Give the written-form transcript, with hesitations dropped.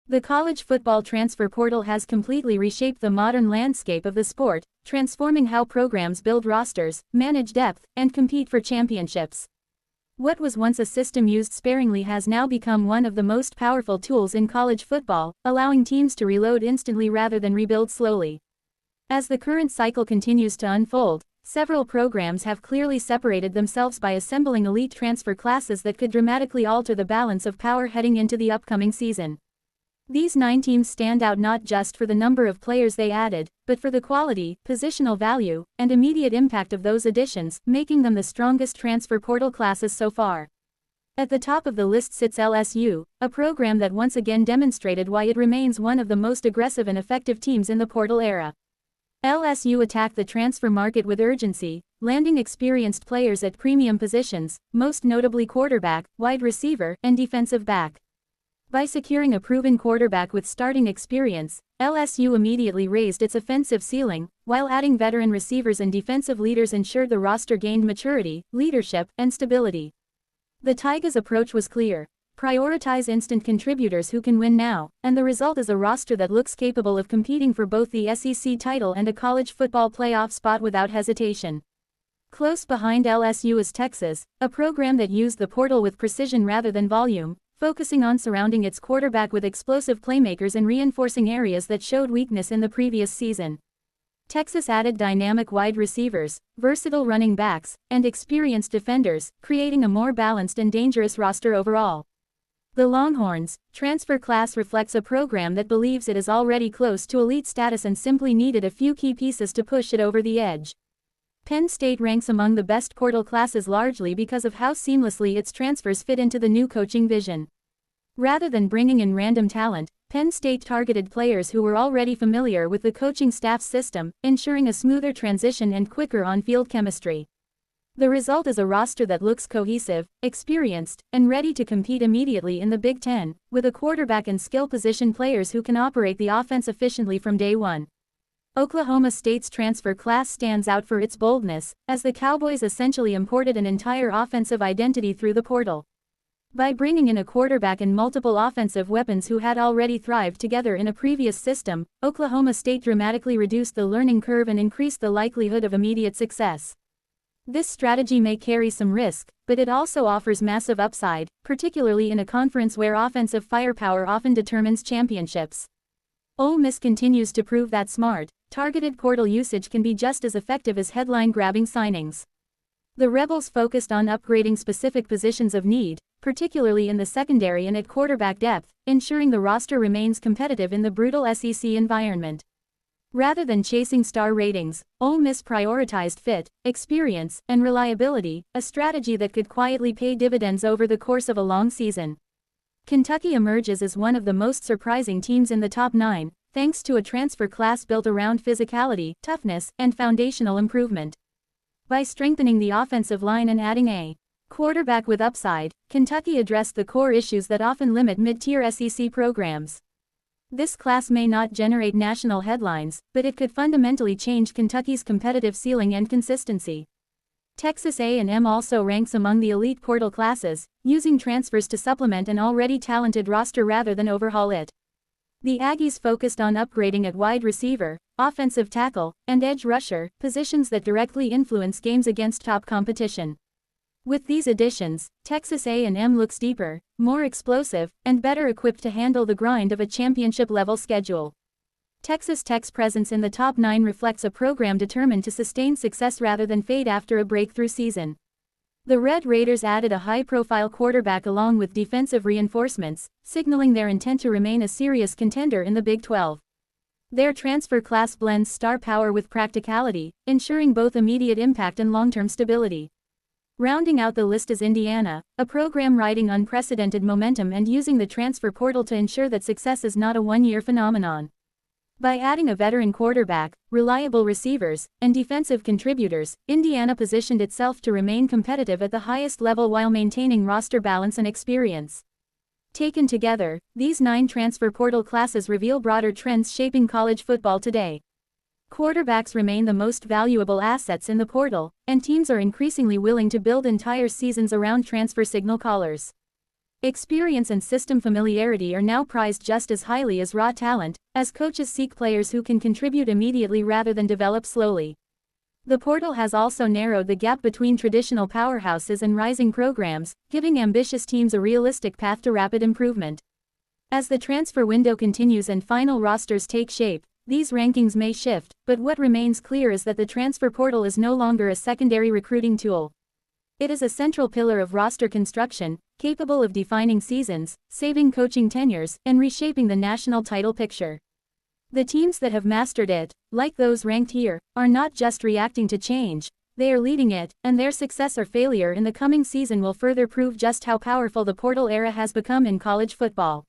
The college football transfer portal has completely reshaped the modern landscape of the sport, transforming how programs build rosters, manage depth, and compete for championships. What was once a system used sparingly has now become one of the most powerful tools in college football, allowing teams to reload instantly rather than rebuild slowly. As the current cycle continues to unfold, several programs have clearly separated themselves by assembling elite transfer classes that could dramatically alter the balance of power heading into the upcoming season. These 9 teams stand out not just for the number of players they added, but for the quality, positional value, and immediate impact of those additions, making them the strongest transfer portal classes so far. At the top of the list sits LSU, a program that once again demonstrated why it remains one of the most aggressive and effective teams in the portal era. LSU attacked the transfer market with urgency, landing experienced players at premium positions, most notably quarterback, wide receiver, and defensive back. By securing a proven quarterback with starting experience, LSU immediately raised its offensive ceiling, while adding veteran receivers and defensive leaders ensured the roster gained maturity, leadership, and stability. The Tigers' approach was clear: prioritize instant contributors who can win now, and the result is a roster that looks capable of competing for both the SEC title and a college football playoff spot without hesitation. Close behind LSU is Texas, a program that used the portal with precision rather than volume, focusing on surrounding its quarterback with explosive playmakers and reinforcing areas that showed weakness in the previous season. Texas added dynamic wide receivers, versatile running backs, and experienced defenders, creating a more balanced and dangerous roster overall. The Longhorns' transfer class reflects a program that believes it is already close to elite status and simply needed a few key pieces to push it over the edge. Penn State ranks among the best portal classes largely because of how seamlessly its transfers fit into the new coaching vision. Rather than bringing in random talent, Penn State targeted players who were already familiar with the coaching staff's system, ensuring a smoother transition and quicker on-field chemistry. The result is a roster that looks cohesive, experienced, and ready to compete immediately in the Big Ten, with a quarterback and skill position players who can operate the offense efficiently from day one. Oklahoma State's transfer class stands out for its boldness, as the Cowboys essentially imported an entire offensive identity through the portal. By bringing in a quarterback and multiple offensive weapons who had already thrived together in a previous system, Oklahoma State dramatically reduced the learning curve and increased the likelihood of immediate success. This strategy may carry some risk, but it also offers massive upside, particularly in a conference where offensive firepower often determines championships. Ole Miss continues to prove that smart, targeted portal usage can be just as effective as headline-grabbing signings. The Rebels focused on upgrading specific positions of need, particularly in the secondary and at quarterback depth, ensuring the roster remains competitive in the brutal SEC environment. Rather than chasing star ratings, Ole Miss prioritized fit, experience, and reliability, a strategy that could quietly pay dividends over the course of a long season. Kentucky emerges as one of the most surprising teams in the top 9, thanks to a transfer class built around physicality, toughness, and foundational improvement. By strengthening the offensive line and adding a quarterback with upside, Kentucky addressed the core issues that often limit mid-tier SEC programs. This class may not generate national headlines, but it could fundamentally change Kentucky's competitive ceiling and consistency. Texas A&M also ranks among the elite portal classes, using transfers to supplement an already talented roster rather than overhaul it. The Aggies focused on upgrading at wide receiver, offensive tackle, and edge rusher, positions that directly influence games against top competition. With these additions, Texas A&M looks deeper, more explosive, and better equipped to handle the grind of a championship-level schedule. Texas Tech's presence in the top 9 reflects a program determined to sustain success rather than fade after a breakthrough season. The Red Raiders added a high-profile quarterback along with defensive reinforcements, signaling their intent to remain a serious contender in the Big 12. Their transfer class blends star power with practicality, ensuring both immediate impact and long-term stability. Rounding out the list is Indiana, a program riding unprecedented momentum and using the transfer portal to ensure that success is not a one-year phenomenon. By adding a veteran quarterback, reliable receivers, and defensive contributors, Indiana positioned itself to remain competitive at the highest level while maintaining roster balance and experience. Taken together, these 9 transfer portal classes reveal broader trends shaping college football today. Quarterbacks remain the most valuable assets in the portal, and teams are increasingly willing to build entire seasons around transfer signal callers. Experience and system familiarity are now prized just as highly as raw talent, as coaches seek players who can contribute immediately rather than develop slowly. The portal has also narrowed the gap between traditional powerhouses and rising programs, giving ambitious teams a realistic path to rapid improvement. As the transfer window continues and final rosters take shape, these rankings may shift, but what remains clear is that the transfer portal is no longer a secondary recruiting tool. It is a central pillar of roster construction, capable of defining seasons, saving coaching tenures, and reshaping the national title picture. The teams that have mastered it, like those ranked here, are not just reacting to change, they are leading it, and their success or failure in the coming season will further prove just how powerful the portal era has become in college football.